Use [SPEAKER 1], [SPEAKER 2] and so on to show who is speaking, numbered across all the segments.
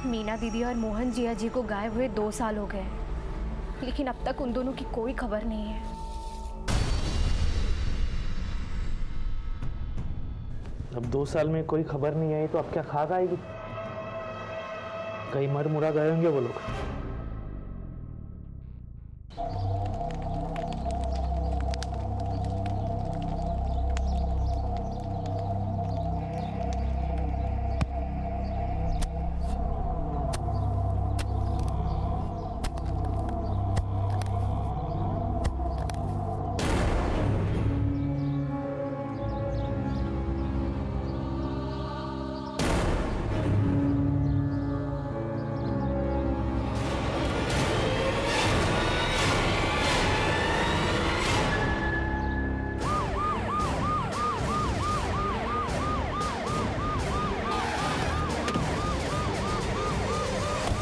[SPEAKER 1] मीना दीदी और मोहन जिया जी को गायब हुए 2 साल हो गए, लेकिन अब तक उन दोनों की कोई खबर नहीं है।
[SPEAKER 2] अब 2 साल में कोई खबर नहीं आई तो अब क्या खाक आएगी? कहीं मर मुरा गए होंगे वो लोग।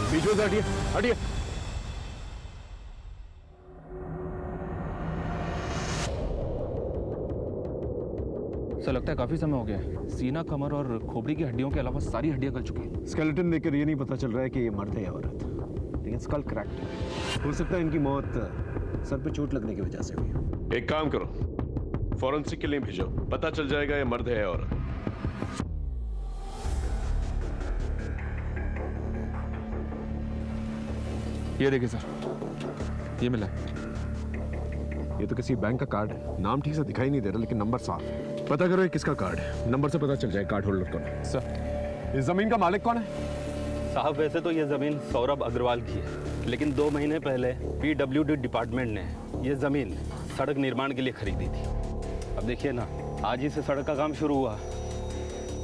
[SPEAKER 3] बीच में से हटिए, हटिए।
[SPEAKER 4] सर लगता है काफी समय हो गया है। सीना, कमर और खोपड़ी की हड्डियों के अलावा सारी हड्डियां गल चुकी हैं।
[SPEAKER 3] स्केलेटन देखकर ये नहीं पता चल रहा है कि ये मर्द है या औरत, लेकिन स्कल क्रैक्ड है। हो सकता है इनकी मौत सर पे चोट लगने की वजह से हुई हो।
[SPEAKER 5] एक काम करो, फॉरेंसिक के लिए भेजो, पता चल जाएगा ये मर्द है या औरत।
[SPEAKER 4] ये देखिए सर, ये मिला है।
[SPEAKER 3] ये तो किसी बैंक का कार्ड है। नाम ठीक से दिखाई नहीं दे रहा, लेकिन नंबर साफ है। पता करो ये किसका कार्ड है। नंबर से पता चल जाए कार्ड होल्डर कौन है।
[SPEAKER 4] सर
[SPEAKER 3] इस जमीन का मालिक कौन है?
[SPEAKER 6] साहब वैसे तो ये ज़मीन सौरभ अग्रवाल की है, लेकिन 2 महीने पहले PWD डिपार्टमेंट ने ये ज़मीन सड़क निर्माण के लिए खरीदी थी। अब देखिए ना, आज ही से सड़क का काम शुरू हुआ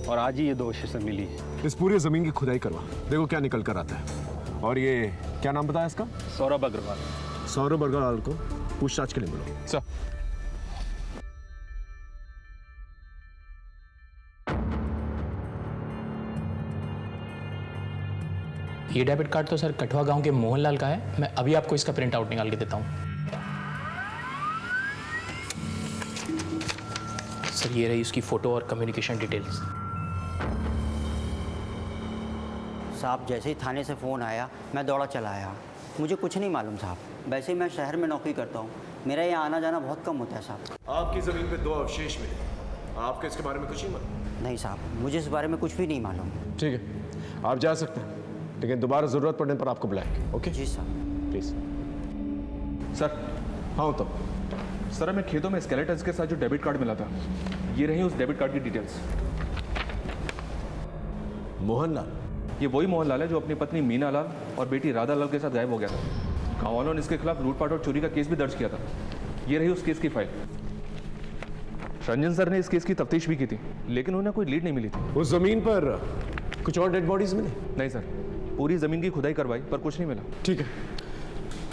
[SPEAKER 6] और आज ही ये दोषी से मिली है।
[SPEAKER 3] इस पूरी जमीन की खुदाई करवा, देखो क्या निकल कर आता है। और ये क्या नाम बताया इसका?
[SPEAKER 6] सौरभ अग्रवाल।
[SPEAKER 3] सौरभ अग्रवाल को पूछताछ के लिए मिलो।
[SPEAKER 4] सर
[SPEAKER 7] ये डेबिट कार्ड तो सर कठवा गांव के मोहनलाल का है। मैं अभी आपको इसका प्रिंट आउट निकाल के देता हूँ। सर ये रही उसकी फ़ोटो और कम्युनिकेशन डिटेल्स।
[SPEAKER 8] साहब जैसे ही थाने से फ़ोन आया मैं दौड़ा चला आया। मुझे कुछ नहीं मालूम साहब। वैसे ही मैं शहर में नौकरी करता हूँ, मेरा यहाँ आना जाना बहुत कम होता है साहब।
[SPEAKER 3] आपकी जमीन पे 2 अवशेष मिले, आपको इसके बारे में कुछ नहीं मालूम?
[SPEAKER 8] नहीं साहब, मुझे इस बारे में कुछ भी नहीं मालूम।
[SPEAKER 3] ठीक है, आप जा सकते हैं, लेकिन दोबारा जरूरत पड़ने पर आपको बुलाएंगे। ओके
[SPEAKER 8] जी साहब।
[SPEAKER 3] प्लीज।
[SPEAKER 4] सर
[SPEAKER 3] हाँ तो
[SPEAKER 4] सर हमें खेतों में स्केलेटन्स के साथ जो डेबिट कार्ड मिला था, ये रही उस डेबिट कार्ड की डिटेल्स।
[SPEAKER 3] मोहनलाल,
[SPEAKER 4] ये वही मोहनलाल है जो अपनी पत्नी मीना लाल और बेटी राधा लाल के साथ गायब हो गया था। गाँव वालों ने इसके खिलाफ लूटपाट और चोरी का केस भी दर्ज किया था। ये रही उस केस की फाइल। रंजन सर ने इस केस की तफ्तीश भी की थी, लेकिन उन्हें कोई लीड नहीं मिली थी।
[SPEAKER 3] उस जमीन पर कुछ और डेड बॉडीज मिले?
[SPEAKER 4] नहीं सर, पूरी जमीन की खुदाई करवाई पर कुछ नहीं मिला।
[SPEAKER 3] ठीक है,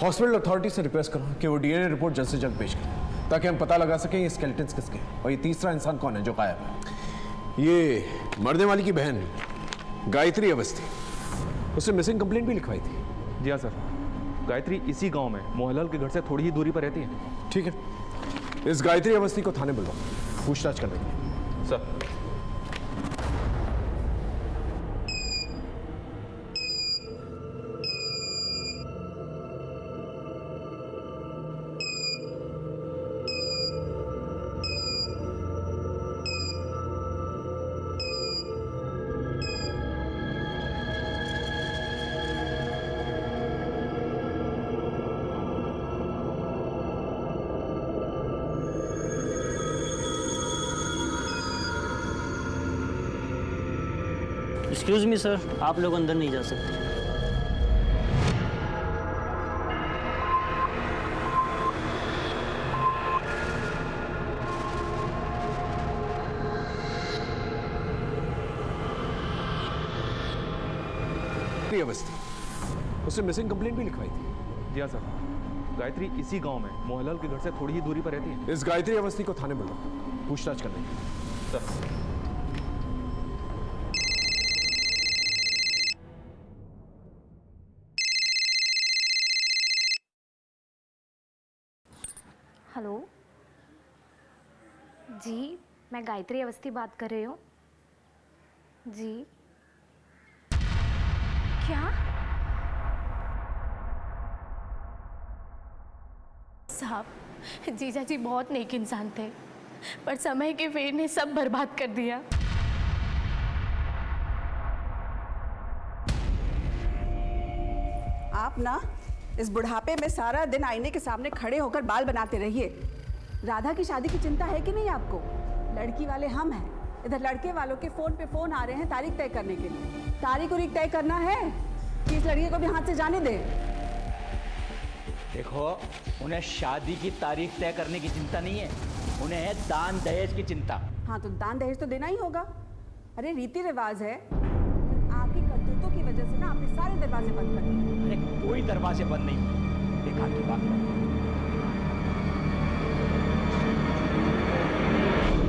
[SPEAKER 3] हॉस्पिटल अथॉरिटी से रिक्वेस्ट करो कि वो DNA रिपोर्ट जल्द से जल्द पेश करें, ताकि हम पता लगा सकें ये स्केलेटन्स किसके हैं और ये तीसरा इंसान कौन है जो गायब है। ये मरने वाली की बहन गायत्री अवस्थी, उसने मिसिंग कंप्लेंट भी लिखवाई थी।
[SPEAKER 4] जी हाँ सर, गायत्री इसी गांव में मोहनलाल के घर से थोड़ी ही दूरी पर रहती है।
[SPEAKER 3] ठीक है, इस गायत्री अवस्थी को थाने बुलवाओ पूछताछ करने के लिए।
[SPEAKER 4] सर
[SPEAKER 9] एक्सक्यूज़ मी सर, आप लोग अंदर नहीं जा सकते।
[SPEAKER 3] अवस्थी, उसने मिसिंग कंप्लेंट भी लिखवाई थी।
[SPEAKER 4] जी हाँ सर, गायत्री इसी गांव में मोहनलाल के घर से थोड़ी ही दूरी पर रहती है।
[SPEAKER 3] इस गायत्री अवस्थी को थाने बुलवाओ पूछताछ करने के लिए।
[SPEAKER 4] सर
[SPEAKER 1] हेलो जी, मैं गायत्री अवस्थी बात कर रही हूँ। जी क्या? साहब, जीजा जी बहुत नेक इंसान थे, पर समय के फेर ने सब बर्बाद कर दिया।
[SPEAKER 10] आप ना इस बुढ़ापे में सारा दिन आईने के सामने खड़े होकर बाल बनाते रहिए। राधा की शादी की चिंता है कि नहीं आपको? लड़की वाले हम हैं, इधर लड़के वालों के फोन पे फोन आ रहे हैं तारीख तय करने के लिए। तारीख उरीख तय करना है कि इस लड़की को भी हाथ से जाने दे।
[SPEAKER 11] देखो, उन्हें शादी की तारीख तय करने की चिंता नहीं है, उन्हें है दान दहेज की चिंता।
[SPEAKER 10] हाँ, तो दान दहेज तो देना ही होगा। अरे रीति रिवाज है, आपकी करतूतों की वजह से ना आपने सारे दरवाजे बंद कर दिए।
[SPEAKER 11] अरे कोई दरवाजे बंद नहीं, देखा की बात है।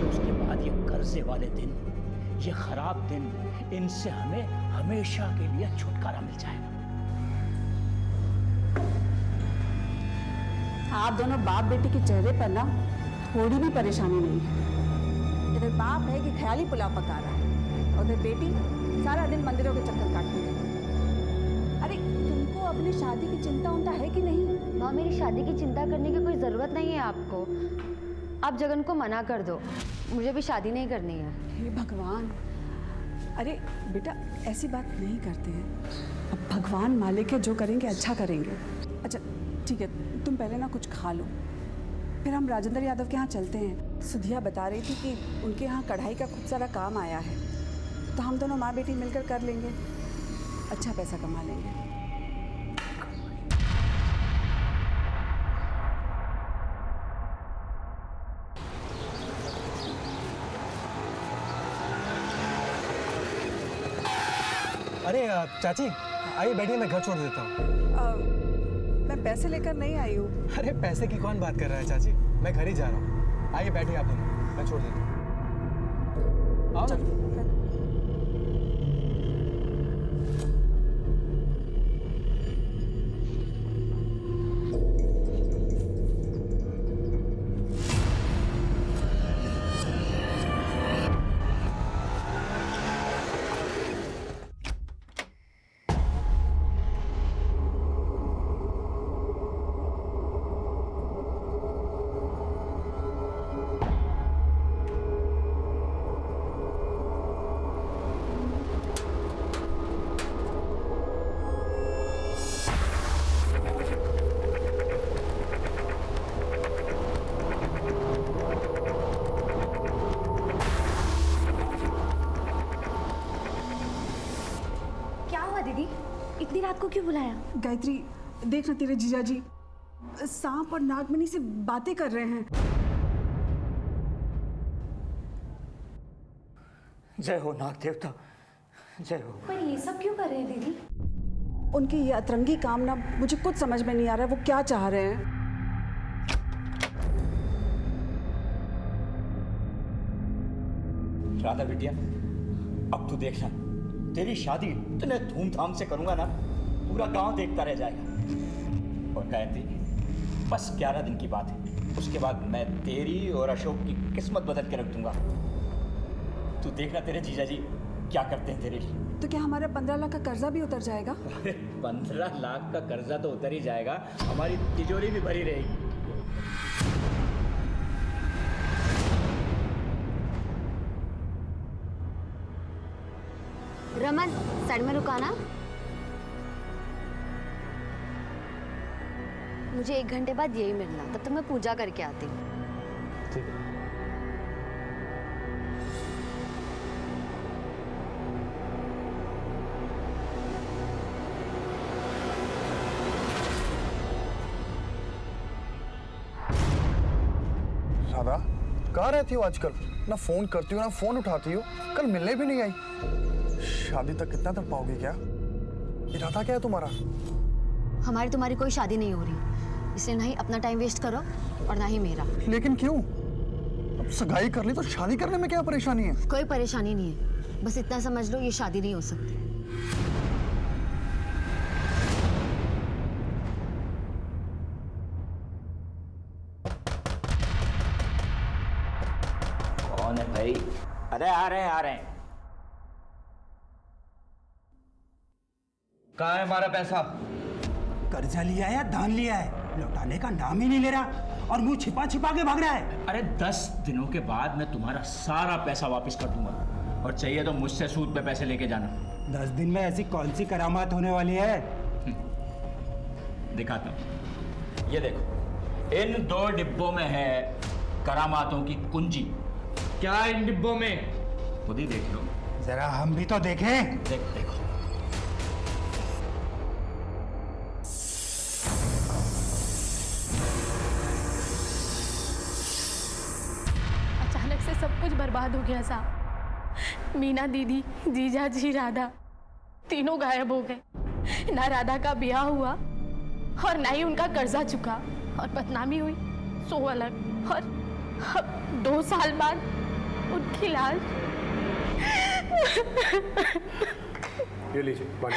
[SPEAKER 11] उसके बाद ये कर्जे वाले दिन, ये खराब दिन, इनसे हमें हमेशा के लिए छुटकारा मिल जाएगा।
[SPEAKER 10] आप दोनों बाप बेटी के चेहरे पर ना थोड़ी भी परेशानी नहीं है। इधर बाप है कि ख्याली पुलाव पका रहा है, और उधर बेटी सारा दिन मंदिरों के चक्कर काटती रहती है। अरे तुमको अपनी शादी की चिंता उनता है कि नहीं?
[SPEAKER 12] माँ, मेरी शादी की चिंता करने की कोई ज़रूरत नहीं है आपको। आप जगन को मना कर दो, मुझे भी शादी नहीं करनी है।
[SPEAKER 10] हे भगवान! अरे बेटा, ऐसी बात नहीं करते हैं। अब भगवान मालिक है, जो करेंगे अच्छा करेंगे। अच्छा ठीक है, तुम पहले ना कुछ खा लो, फिर हम राजेंद्र यादव के यहाँ चलते हैं। सुधिया बता रही थी कि उनके यहाँ कढ़ाई का खूब सारा काम आया है, तो हम दोनों माँ बेटी मिलकर कर लेंगे, अच्छा पैसा कमा लेंगे।
[SPEAKER 13] अरे चाची, आइए बैठिए, मैं घर छोड़ देता हूँ।
[SPEAKER 10] मैं पैसे लेकर नहीं आई हूँ।
[SPEAKER 13] अरे पैसे की कौन बात कर रहा है चाची, मैं घर ही जा रहा हूँ। आइए बैठिए आप दोनों, मैं छोड़ देता हूँ। आओ ना।
[SPEAKER 1] इतनी रात को क्यों बुलाया?
[SPEAKER 10] गायत्री, देख ना तेरे जीजा जी सांप और नागमणि से बातें कर रहे हैं।
[SPEAKER 11] जय हो नाग देवता, जय हो।
[SPEAKER 1] पर ये सब क्यों कर रहे हैं दीदी?
[SPEAKER 10] उनकी ये अतरंगी काम ना मुझे कुछ समझ में नहीं आ रहा है, वो क्या चाह रहे हैं।
[SPEAKER 11] राधा बिटिया, अब तू देखना, तेरी शादी इतने धूमधाम से करूंगा ना, पूरा गांव देखता रह जाएगा। और गायत्री, बस 11 दिन की बात है, उसके बाद मैं तेरी और अशोक की किस्मत बदल के रख दूंगा। तू देखना तेरे जीजा जी क्या करते हैं तेरे लिए।
[SPEAKER 10] तो क्या हमारा 15 लाख का कर्जा भी उतर जाएगा?
[SPEAKER 11] 15 लाख का कर्जा तो उतर ही जाएगा, हमारी तिजोरी भी भरी रहेगी।
[SPEAKER 12] रमन, साइड में रुकाना। मुझे 1 घंटे बाद यही मिलना, तब तक मैं पूजा करके आती हूँ।
[SPEAKER 2] ठीक है।
[SPEAKER 14] राधा, कहाँ रहती हो आजकल? ना फोन करती हो ना फोन उठाती हो, कल मिलने भी नहीं आई। शादी तक कितना तक पाओगे क्या? इरादा क्या है तुम्हारा?
[SPEAKER 12] हमारी तुम्हारी कोई शादी नहीं हो रही, इसलिए ना ही अपना टाइम वेस्ट करो और ना ही मेरा।
[SPEAKER 14] लेकिन क्यों? अब सगाई कर ली तो शादी करने में क्या परेशानी है?
[SPEAKER 12] कोई परेशानी नहीं है, बस इतना समझ लो ये शादी नहीं हो सकती।
[SPEAKER 11] कौन है भाई? अरे आ रहे हैं। कहाँ है हमारा पैसा?
[SPEAKER 15] कर्जा लिया है या दान लिया है, लौटाने का नाम ही नहीं ले रहा और मुंह छिपा छिपा के भाग रहा है।
[SPEAKER 11] अरे 10 दिनों के बाद मैं तुम्हारा सारा पैसा वापस कर दूंगा और चाहिए तो मुझसे सूद पे पैसे लेके जाना।
[SPEAKER 15] 10 दिन में ऐसी कौन सी करामात होने वाली है?
[SPEAKER 11] दिखाता हूँ, ये देखो, इन 2 डिब्बों में है करामातों की कुंजी। क्या है इन डिब्बों में? खुद ही देख लो।
[SPEAKER 15] जरा हम भी तो देखें।
[SPEAKER 11] देखो।
[SPEAKER 1] अचानक से सब कुछ बर्बाद हो गया साहब। मीना दीदी, जीजा जी, राधा तीनों गायब हो गए। ना राधा का ब्याह हुआ और ना ही उनका कर्जा चुका और बदनामी हुई सो अलग। और अब 2 साल बाद उनकी लाश।
[SPEAKER 3] ये लीजिए पानी।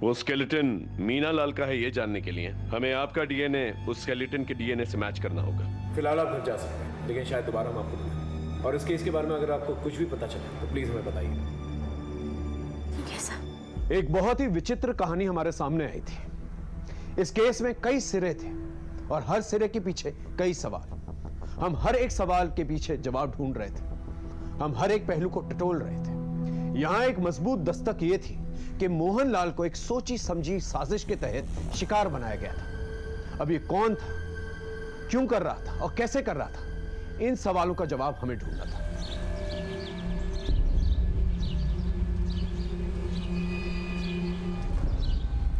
[SPEAKER 5] वो स्केलेटन मीना लाल का है ये जानने के लिए हमें आपका डीएनए उस स्केलेटन के डीएनए से मैच करना होगा।
[SPEAKER 3] फिलहाल आप घर जा सकते हैं, लेकिन शायद दोबारा हम आपको मिलें। और इस केस के बारे में अगर आपको कुछ भी पता चले तो प्लीज हमें बताइए।
[SPEAKER 1] ठीक है सर।
[SPEAKER 3] एक बहुत ही विचित्र कहानी हमारे सामने आई थी। इस केस में कई सिरे थे और हर सिरे के पीछे कई सवाल। हम हर एक सवाल के पीछे जवाब ढूंढ रहे थे। हम हर एक पहलू को टटोल रहे थे। यहां एक मजबूत दस्तक यह थी कि मोहन लाल को एक सोची समझी साजिश के तहत शिकार बनाया गया था। अब ये कौन था, क्यों कर रहा था और कैसे कर रहा था, इन सवालों का जवाब हमें ढूंढना था।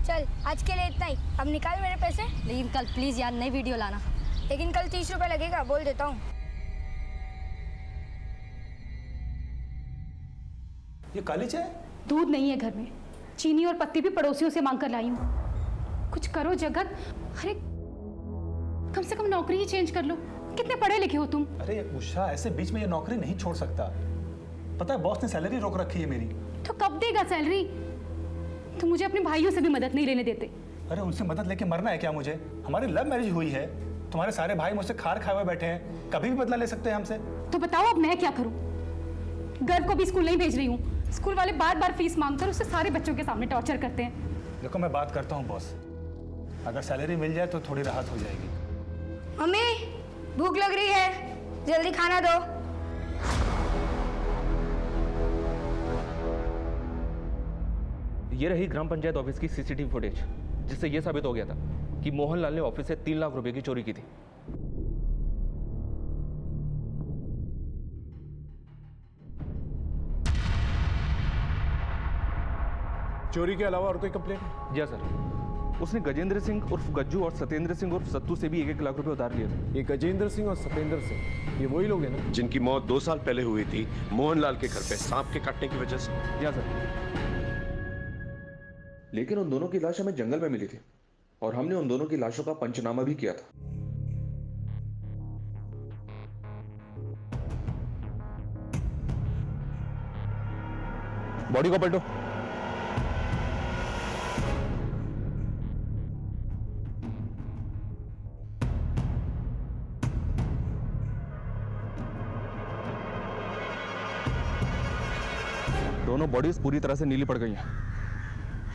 [SPEAKER 16] चल आज के लिए इतना ही। अब निकाल मेरे पैसे।
[SPEAKER 12] लेकिन कल प्लीज यार नई वीडियो लाना।
[SPEAKER 16] लेकिन कल 30 रुपए लगेगा, बोल देता हूँ।
[SPEAKER 15] ये काली चाय?
[SPEAKER 17] दूध नहीं है घर में, चीनी और पत्ती भी पड़ोसियों से मांग कर लाई हूँ। कुछ करो जगत। अरे कम से कम नौकरी ही चेंज कर लो। कितने पढ़े लिखे हो तुम?
[SPEAKER 13] अरे उषा, ऐसे बीच में ये नौकरी नहीं छोड़ सकता। पता है बॉस ने सैलरी रोक रखी है मेरी।
[SPEAKER 17] तो कब देगा सैलरी? तुम मुझे अपने भाइयों से भी मदद नहीं लेने देते।
[SPEAKER 13] अरे उनसे मदद लेके मरना है क्या मुझे? हमारी लव मैरिज हुई है। तुम्हारे सारे भाई मुझसे खार खाए हुए बैठे हैं, कभी भी बदला ले सकते हैं हमसे।
[SPEAKER 17] तो बताओ अब मैं क्या करूं? गर्व को भी स्कूल नहीं भेज रही हूँ। स्कूल वाले बार बार फीस मांगकर उससे सारे बच्चों के सामने टॉर्चर करते हैं।
[SPEAKER 13] देखो मैं बात करता हूँ बॉस, अगर सैलरी मिल जाए तो थोड़ी राहत हो जाएगी।
[SPEAKER 16] मम्मी भूख लग रही है, जल्दी खाना दो।
[SPEAKER 4] ये रही ग्राम पंचायत ऑफिस की सीसीटीवी फुटेज, जिससे यह साबित हो गया था कि मोहनलाल ने ऑफिस से 3 लाख रुपए की चोरी की थी।
[SPEAKER 3] चोरी के अलावा और कोई कंप्लेंट है?
[SPEAKER 4] जी सर, उसने गजेंद्र सिंह उर्फ गज्जू और सत्येंद्र सिंह उर्फ सत्तू से भी 1-1 लाख रुपए उधार लिए थे।
[SPEAKER 3] ये गजेंद्र सिंह और सत्येंद्र सिंह, ये वही लोग हैं ना
[SPEAKER 5] जिनकी मौत 2 साल पहले हुई थी मोहनलाल के घर पे सांप के काटने की वजह से?
[SPEAKER 4] जी सर। लेकिन उन दोनों की लाश हमें जंगल में मिली थी और हमने उन दोनों की लाशों का पंचनामा भी किया था। बॉडी को पलटो। दोनों बॉडीज पूरी तरह से नीली पड़ गई हैं।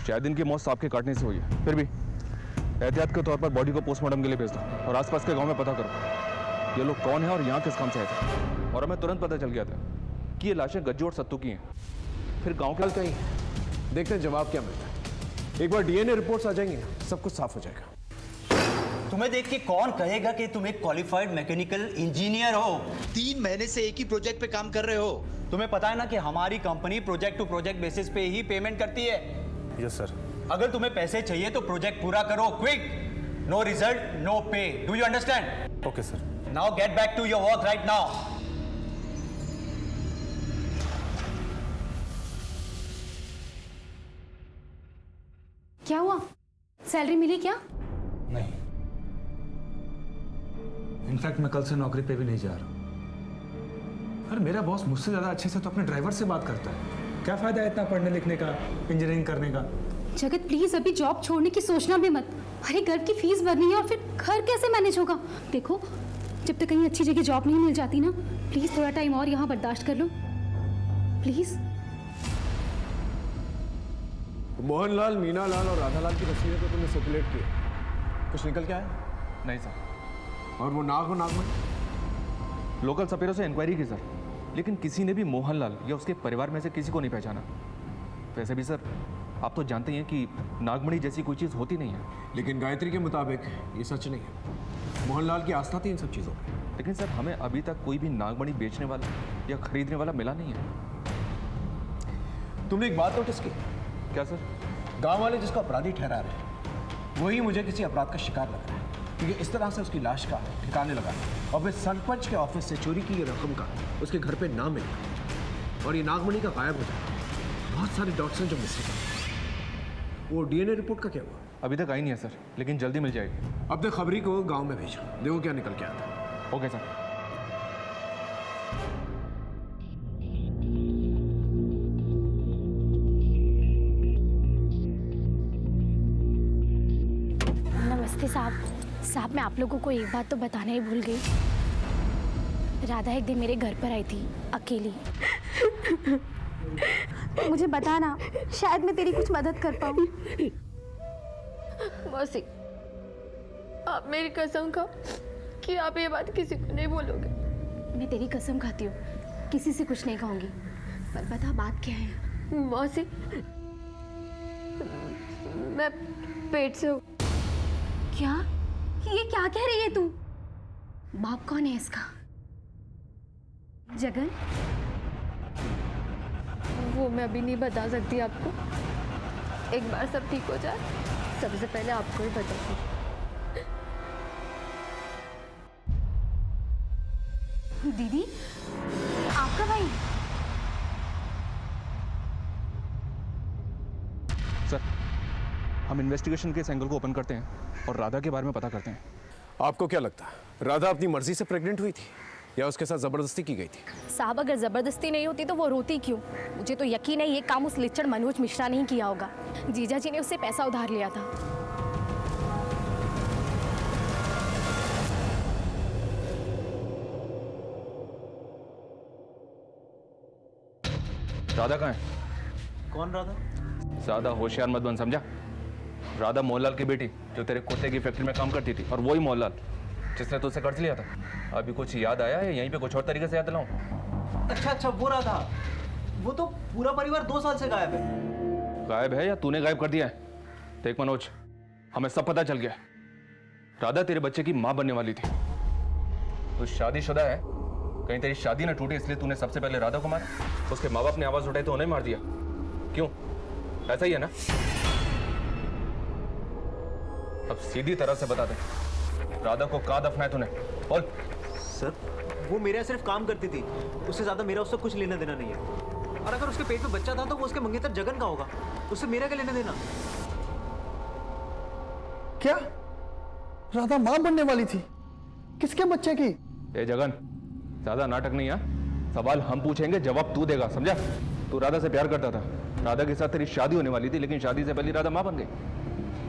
[SPEAKER 4] शायद इनकी मौत सांप के काटने से हुई है। फिर भी एहतियात के तौर पर बॉडी को पोस्टमार्टम के लिए भेज दो और आसपास के गांव में पता करो ये लोग कौन है और यहाँ किस काम से आए थे। और हमें तुरंत पता चल गया था कि ये लाशें गज्जू और सत्तू की हैं। फिर गांव के
[SPEAKER 3] कहीं देखते हैं जवाब क्या मिलता है। एक बार डीएनए रिपोर्ट्स आ जाएंगी ना, सब कुछ साफ हो जाएगा।
[SPEAKER 11] तुम्हें देख के कौन कहेगा कि तुम एक क्वालिफाइड मैकेनिकल इंजीनियर हो?
[SPEAKER 15] 3 महीने से एक ही प्रोजेक्ट पे काम कर रहे हो।
[SPEAKER 11] तुम्हें पता है ना कि हमारी company project to project basis पे ही पेमेंट करती है।
[SPEAKER 13] Yes sir.
[SPEAKER 11] अगर तुम्हें पैसे चाहिए तो प्रोजेक्ट पूरा करो, quick. No result no pay. Do you understand?
[SPEAKER 13] Okay sir.
[SPEAKER 11] Now get back to your work right now.
[SPEAKER 17] क्या हुआ? सैलरी मिली क्या?
[SPEAKER 13] नहीं, इनफैक्ट मैं कल से नौकरी पे भी नहीं जा रहा। अरे मेरा बॉस मुझसे ज्यादा अच्छे से तो अपने ड्राइवर से बात करता है। क्या फायदा है इतना पढ़ने लिखने का, इंजीनियरिंग करने का?
[SPEAKER 17] जगत प्लीज अभी जॉब छोड़ने की सोचना भी मत। अरे घर की फीस भरनी है और फिर घर कैसे मैनेज होगा? देखो जब तक कहीं अच्छी जगह जॉब नहीं मिल जाती ना, प्लीज थोड़ा टाइम और यहाँ बर्दाश्त कर लो प्लीज।
[SPEAKER 3] मोहनलाल, मीनालाल और राधालाल की तस्वीरें तो तुमने सर्कुलेट की, कुछ निकल के आया?
[SPEAKER 4] नहीं सर।
[SPEAKER 3] और वो नागमणि?
[SPEAKER 4] लोकल सपेरों से इंक्वायरी की सर, लेकिन किसी ने भी मोहनलाल या उसके परिवार में से किसी को नहीं पहचाना। वैसे भी सर आप तो जानते ही हैं कि नागमणि जैसी कोई चीज़ होती नहीं है।
[SPEAKER 3] लेकिन गायत्री के मुताबिक ये सच नहीं है। मोहनलाल की आस्था थी इन सब चीज़ों पर।
[SPEAKER 4] लेकिन सर हमें अभी तक कोई भी नागमणि बेचने वाला या खरीदने वाला मिला नहीं है।
[SPEAKER 3] तुमने एक बात नोटिस की?
[SPEAKER 4] क्या सर?
[SPEAKER 3] गांव वाले जिसको अपराधी ठहरा रहे हैं वही मुझे किसी अपराध का शिकार लग रहा है, क्योंकि इस तरह से उसकी लाश का ठिकाने लगा और फिर सरपंच के ऑफिस से चोरी की ये रकम का उसके घर पे नाम मिला और ये नागमणि का गायब हो जाए। बहुत सारे डॉट्स हैं जो मिसिंग हैं। वो डीएनए रिपोर्ट का क्या हुआ?
[SPEAKER 4] अभी तक आई नहीं है सर, लेकिन जल्दी मिल जाएगी।
[SPEAKER 3] अपने खबरी को गांव में भेजो, देखो क्या निकल के आता है।
[SPEAKER 4] Okay sir.
[SPEAKER 1] नमस्ते साहब, मैं आप लोगों को एक बात तो बताना ही भूल गई। राधा एक दिन मेरे घर पर आई थी अकेली।
[SPEAKER 16] मुझे बताना, शायद मैं तेरी कुछ मदद कर पाऊँ।
[SPEAKER 1] मौसी, आप मेरी कसम खाओ कि आप ये बात किसी को नहीं बोलोगे। मैं तेरी कसम खाती हूँ, किसी से कुछ नहीं कहूँगी। पर बता बात क्या है? मौसी, मैं पेट से हूँ। क्या? ये क्या कह रही है तू? बाप कौन है इसका? जगन? वो मैं अभी नहीं बता सकती आपको। एक बार सब ठीक हो जाए, सबसे पहले आपको ही बताऊंगी। दीदी, आपका भाई?
[SPEAKER 4] सर हम इन्वेस्टिगेशन के इस एंगल को ओपन करते हैं और राधा के बारे में पता करते हैं।
[SPEAKER 3] आपको क्या लगता है राधा अपनी मर्जी से प्रेग्नेंट हुई थी या उसके साथ जबरदस्ती की गई थी?
[SPEAKER 1] साहब, अगर जबरदस्ती नहीं होती तो वो रोती क्यों? मुझे तो यकीन है ये काम उस लिच्चड़ मनोज मिश्रा ने ही किया होगा। जीजा जी ने उससे पैसा उधार लिया था।
[SPEAKER 4] राधा कहाँ है?
[SPEAKER 11] कौन राधा?
[SPEAKER 4] ज्यादा होशियार मत बन, समझा? राधा मोहनलाल की बेटी जो तेरे कुत्ते की फैक्ट्री में काम करती थी, और वही मोहनलाल जिसने तुझसे कर्ज लिया था। अभी कुछ याद आया है? यहीं पे कुछ और तरीके से याद दिलाऊं?
[SPEAKER 11] अच्छा, वो राधा, वो तो पूरा परिवार 2 साल से गायब है।
[SPEAKER 4] गायब है या तूने गायब कर दिया है? देख मनोज, हमें सब पता चल गया। राधा तेरे बच्चे की माँ बनने वाली थी। तू शादीशुदा है, कहीं तेरी शादी ना टूटे इसलिए तूने सबसे पहले राधा को मारा। उसके माँ बाप ने आवाज उठाई तो उन्हें मार दिया। क्यों? ऐसा ही है ना? अब सीधी तरह से बता दे, राधा को कहाँ दफना है तूने? बोल।
[SPEAKER 11] सर, वो मेरे यहाँ सिर्फ काम करती थी, उससे ज्यादा मेरा उससे कुछ लेना देना नहीं है। और अगर उसके पेट में बच्चा था तो वो उसके मंगेतर जगन का होगा, उससे मेरा क्या लेना देना?
[SPEAKER 14] क्या राधा मां बनने वाली थी? किसके बच्चे की?
[SPEAKER 4] ए जगन, ज्यादा नाटक नहीं है। सवाल हम पूछेंगे, जवाब तू देगा, समझा? तू राधा से प्यार करता था, राधा के साथ तेरी शादी होने वाली थी, लेकिन शादी से पहले राधा मां बन गई।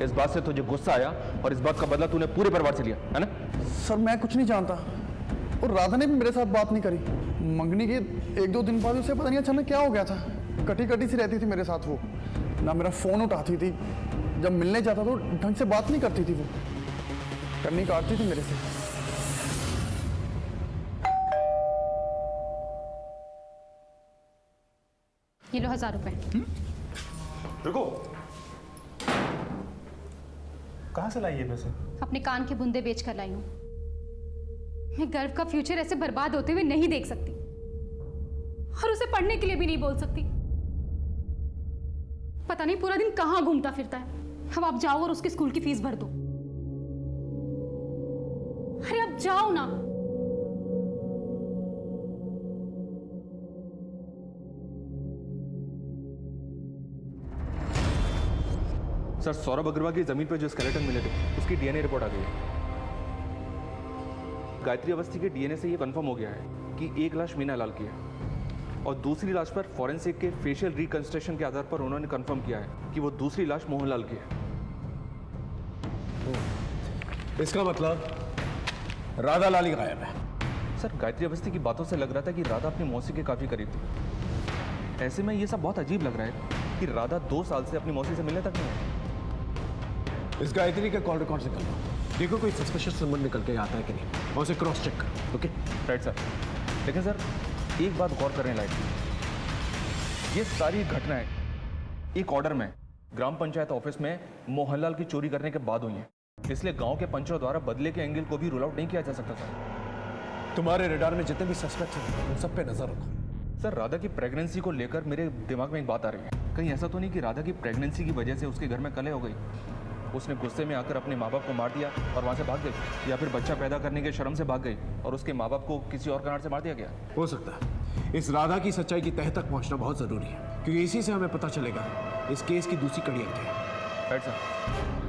[SPEAKER 4] इस बात से तुझे गुस्सा आया और इस बात का बदला तूने पूरे परिवार से लिया, है ना?
[SPEAKER 14] सर, मैं कुछ नहीं जानता और राधा ने भी मेरे साथ बात नहीं करी। मंगनी के 1-2 दिन बाद उसे पता नहीं अचानक क्या हो गया था। कटी कटी सी रहती थी मेरे साथ वो, ना मेरा फोन उठाती थी, जब मिलने जाता तो ढंग से बात नहीं करती थी, वो करनी काटती थी मेरे से।
[SPEAKER 17] ये लो 1000 रुपए।
[SPEAKER 13] रुको, कहाँ से लाई ये पैसे?
[SPEAKER 17] अपने कान के बुंदे बेच कर लाई हूँ। मैं गर्व का फ्यूचर ऐसे बर्बाद होते हुए नहीं देख सकती, और उसे पढ़ने के लिए भी नहीं बोल सकती। पता नहीं पूरा दिन कहाँ घूमता फिरता है। अब आप जाओ और उसके स्कूल की फीस भर दो। अरे अब जाओ ना।
[SPEAKER 4] सर, सौरभ अग्रवाल की जमीन पर जो स्केलेटन मिले थे उसकी डीएनए रिपोर्ट आ गई है। गायत्री अवस्थी के डीएनए से ये कंफर्म हो गया है कि एक लाश मीना लाल की है और दूसरी लाश पर फॉरेंसिक के फेशियल रिकंस्ट्रक्शन के आधार पर उन्होंने कंफर्म किया है कि वो दूसरी लाश मोहनलाल की है।
[SPEAKER 3] इसका मतलब राधा लाल ही गायब है।
[SPEAKER 4] सर, गायत्री अवस्थी की बातों से लग रहा था कि राधा अपनी मौसी के काफी करीब थी। ऐसे में ये सब बहुत अजीब लग रहा है कि राधा 2 साल से अपनी मौसी से मिलने तक नहीं आई।
[SPEAKER 3] इस गायत्री का कॉल रिकॉर्ड से कर लो, देखो कोई सस्पिशियस नंबर निकल के आता है कि नहीं, और उसे क्रॉस चेक करो। Okay
[SPEAKER 4] right sir. लेकिन सर एक बात गौर करें लाइट, ये सारी घटनाएं एक ऑर्डर में ग्राम पंचायत ऑफिस में मोहनलाल की चोरी करने के बाद हुई हैं, इसलिए गांव के पंचों द्वारा बदले के एंगल को भी रूल आउट नहीं किया जा सकता सर।
[SPEAKER 3] तुम्हारे रडार में जितने भी सस्पेक्ट हैं उन सब पे नजर रखो।
[SPEAKER 4] सर राधा की प्रेगनेंसी को लेकर मेरे दिमाग में एक बात आ रही है, कहीं ऐसा तो नहीं कि राधा की प्रेगनेंसी की वजह से उसके घर में कलह हो गई, उसने गुस्से में आकर अपने माँ बाप को मार दिया और वहाँ से भाग गई, या फिर बच्चा पैदा करने के शर्म से भाग गई और उसके माँ बाप को किसी और कारण से मार दिया गया।
[SPEAKER 3] हो सकता है। इस राधा की सच्चाई की तह तक पहुंचना बहुत जरूरी है, क्योंकि इसी से हमें पता चलेगा इस केस की दूसरी कड़ियाँ क्या है।
[SPEAKER 4] Right sir.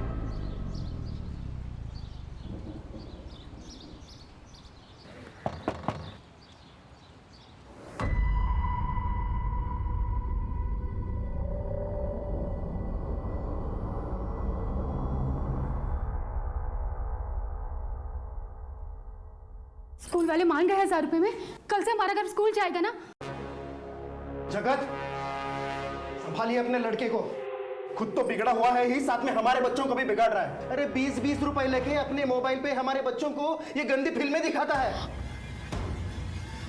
[SPEAKER 17] स्कूल वाले मान गए 1000 रुपए में, कल से हमारा घर स्कूल जाएगा ना।
[SPEAKER 14] जगत, संभालिए अपने लड़के को, खुद तो बिगड़ा हुआ है ही, साथ में हमारे बच्चों को भी बिगाड़ रहा है। अरे 20-20 रुपए लेके अपने मोबाइल पे हमारे बच्चों को ये गंदी फिल्में दिखाता है।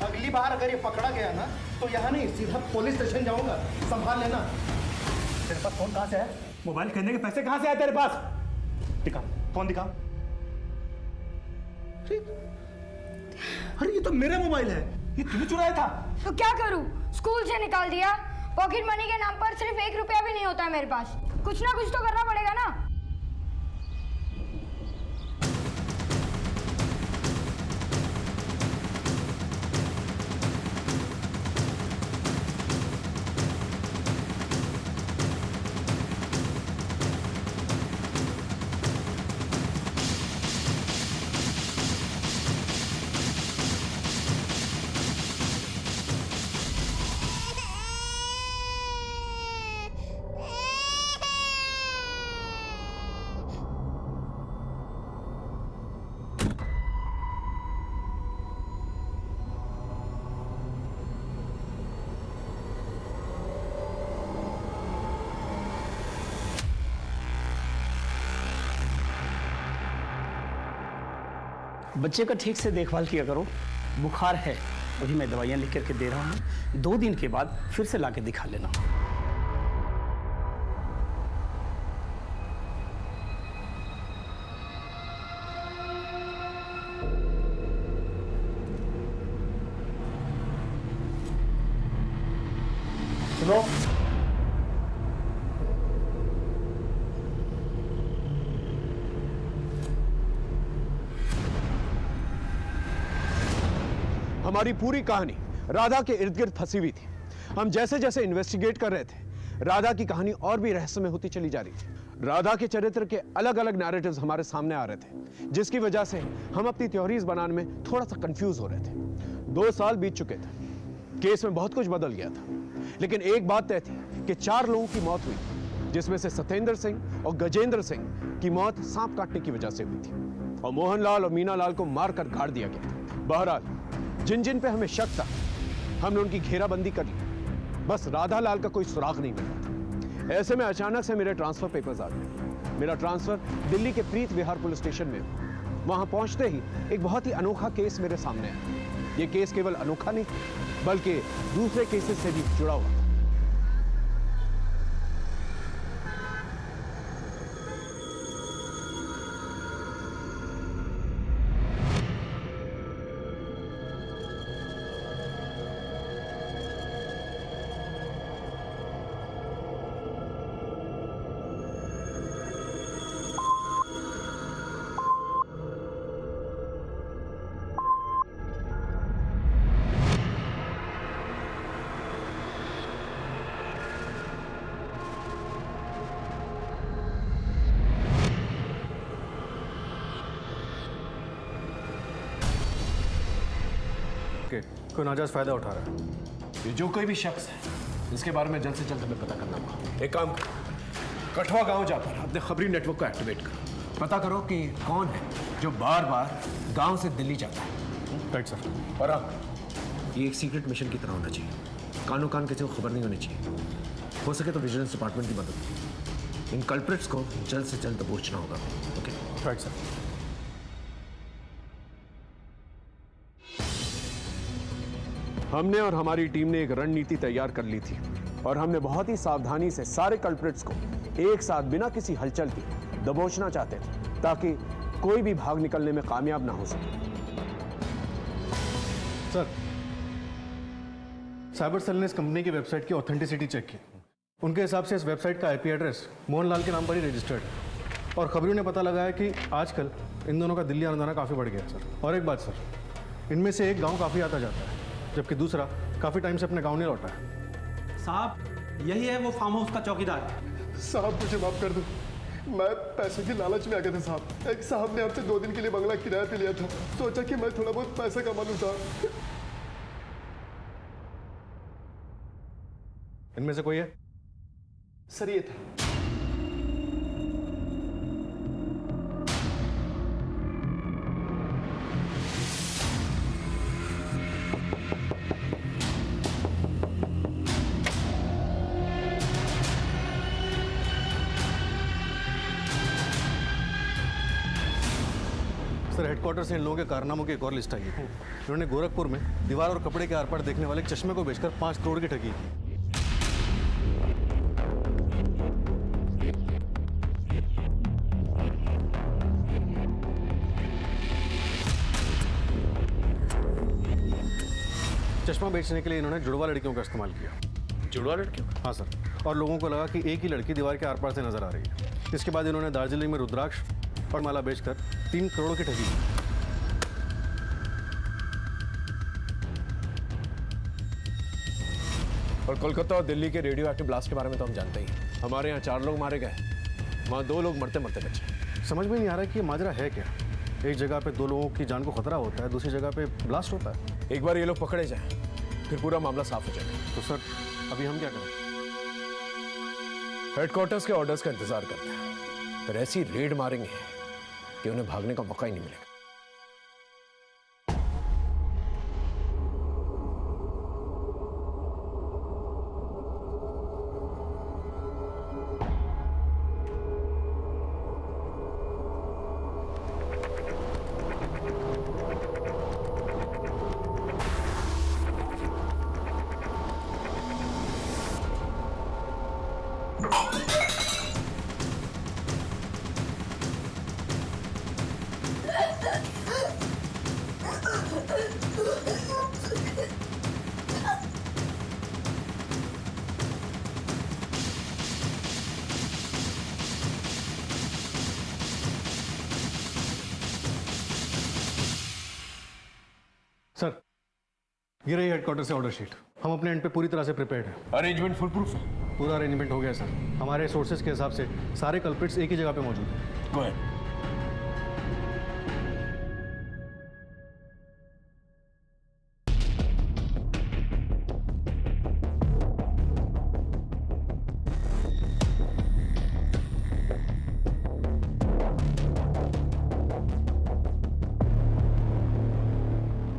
[SPEAKER 14] अगली बार अगर ये पकड़ा गया ना तो यहाँ नहीं, सीधा पुलिस स्टेशन जाऊंगा, संभाल लेना।
[SPEAKER 15] तेरे पास फोन कहाँ से है? मोबाइल खरीदने के पैसे कहाँ से आए तेरे पास? दिखा, फोन दिखा। अरे ये तो मेरा मोबाइल है, ये तूने चुराया था।
[SPEAKER 16] तो क्या करूं? स्कूल से निकाल दिया। पॉकेट मनी के नाम पर सिर्फ 1 रुपया भी नहीं होता है मेरे पास। कुछ ना कुछ तो करना पड़ेगा ना।
[SPEAKER 11] बच्चे का ठीक से देखभाल किया करो, बुखार है, वही मैं दवाइयाँ लिख करके दे रहा हूँ, 2 दिन के बाद फिर से लाके दिखा लेना।
[SPEAKER 14] सुनो,
[SPEAKER 3] हमारी पूरी कहानी राधा के इर्द गिर्द फंसी हुई थी। हम जैसे जैसे इन्वेस्टिगेट कर रहे थे, राधा की कहानी और भी रहस्यमय होती चली जा रही थी। राधा के चरित्र के अलग अलग नैरेटिव्स हमारे सामने आ रहे थे, जिसकी वजह से हम अपनी थ्योरीज बनाने में थोड़ा सा कंफ्यूज हो रहे थे। 2 साल बीत चुके थे, केस में बहुत कुछ बदल गया था, लेकिन एक बात तय थी कि 4 लोगों की मौत हुई, जिसमें से सत्येंद्र सिंह और गजेंद्र सिंह की मौत सांप काटने की वजह से हुई थी, और मोहनलाल और मीनालाल को मारकर गाड़ दिया गया था। बहरहाल जिन जिन पे हमें शक था, हमने उनकी घेराबंदी कर ली, बस राधा लाल का कोई सुराग नहीं मिला था। ऐसे में अचानक से मेरे ट्रांसफर पेपर्स आ गए। मेरा ट्रांसफर दिल्ली के प्रीत विहार पुलिस स्टेशन में हुआ। वहां पहुंचते ही एक बहुत ही अनोखा केस मेरे सामने आया। ये केस केवल अनोखा नहीं, बल्कि दूसरे केसेस से भी जुड़ा हुआ था।
[SPEAKER 14] कोई नाजायज फायदा उठा रहा है।
[SPEAKER 3] ये जो कोई भी शख्स है, इसके बारे में जल्द से जल्द हमें पता करना होगा। एक काम करो, कठवा गांव जाकर अपने खबरी नेटवर्क को एक्टिवेट करो, पता करो कि कौन है जो बार बार गांव से दिल्ली जाता है।
[SPEAKER 14] Right sir.
[SPEAKER 3] और अब ये एक सीक्रेट मिशन की तरह होना चाहिए। कानों कान किसी को खबर नहीं होनी चाहिए। हो सके तो विजिलेंस डिपार्टमेंट की मदद। इन कल्प्रिट्स को जल्द से जल्द दबोचना होगा। Okay
[SPEAKER 14] right sir.
[SPEAKER 3] हमने और हमारी टीम ने एक रणनीति तैयार कर ली थी और हमने बहुत ही सावधानी से सारे कल्प्रिट्स को एक साथ बिना किसी हलचल के दबोचना चाहते थे ताकि कोई भी भाग निकलने में कामयाब ना हो सके।
[SPEAKER 18] सर, साइबर सेल ने इस कंपनी की वेबसाइट की ऑथेंटिसिटी चेक की। उनके हिसाब से इस वेबसाइट का आईपी एड्रेस मोहनलाल के नाम पर ही रजिस्टर्ड है और खबरों ने पता लगाया कि आजकल इन दोनों का दिल्ली आना जाना काफ़ी बढ़ गया है सर। और एक बात सर, इनमें से एक गांव काफ़ी आता जाता है जबकि दूसरा काफ़ी टाइम से अपने गांव नहीं लौटा है।
[SPEAKER 11] साहब, यही है वो फार्म हाउस का चौकीदार।
[SPEAKER 14] साहब मुझे माफ कर दो, मैं पैसे की लालच में आ गया था साहब। एक साहब ने आपसे 2 दिन के लिए बंगला किराए पे लिया था, सोचा कि मैं थोड़ा बहुत पैसा कमा लूं साहब।
[SPEAKER 18] इनमें से कोई है?
[SPEAKER 14] सर ये था।
[SPEAKER 18] सर, हेडक्वार्टर से इन लोगों के कारनामों की एक और लिस्ट आई है। इन्होंने गोरखपुर में दीवार और कपड़े के आर पार देखने वाले एक चश्मे को बेचकर 5 करोड़ की ठगी की। चश्मा बेचने के लिए इन्होंने जुड़वा लड़कियों का इस्तेमाल किया।
[SPEAKER 7] जुड़वा लड़कियों?
[SPEAKER 18] हाँ सर, और लोगों को लगा कि एक ही लड़की दीवार के आर पार से नजर आ रही है। इसके बाद इन्होंने दार्जिलिंग में रुद्राक्ष और माला बेचकर 3 करोड़ की ठगी की।
[SPEAKER 3] और कोलकाता और दिल्ली के रेडियो एक्टिव ब्लास्ट के बारे में तो हम जानते ही हैं। हमारे यहाँ 4 लोग मारे गए, वहाँ 2 लोग मरते मरते बचे।
[SPEAKER 18] समझ में नहीं आ रहा कि ये माजरा है क्या। एक जगह पे 2 लोगों की जान को खतरा होता है, दूसरी जगह पे ब्लास्ट होता है।
[SPEAKER 3] एक बार ये लोग पकड़े जाएं, फिर पूरा मामला साफ हो जाएगा।
[SPEAKER 18] तो सर, अभी हम क्या करें?
[SPEAKER 3] हेडक्वार्टर्स के ऑर्डर्स का इंतजार करते हैं, फिर ऐसी रेड मारेंगे कि उन्हें भागने का मौका ही नहीं मिलेगा।
[SPEAKER 18] सर, ये रही हेडक्वार्टर से ऑर्डर शीट। हम अपने एंड पे पूरी तरह से प्रिपेयर्ड हैं।
[SPEAKER 3] अरेंजमेंट फुल प्रूफ है?
[SPEAKER 18] पूरा अरेंजमेंट हो गया सर। हमारे सोर्सेज के हिसाब से सारे कल्प्रिट्स एक ही जगह पे मौजूद हैं।
[SPEAKER 3] Go ahead.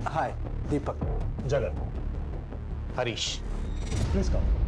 [SPEAKER 14] Hi, Deepak.
[SPEAKER 2] Jagan. Harish.
[SPEAKER 14] Please come.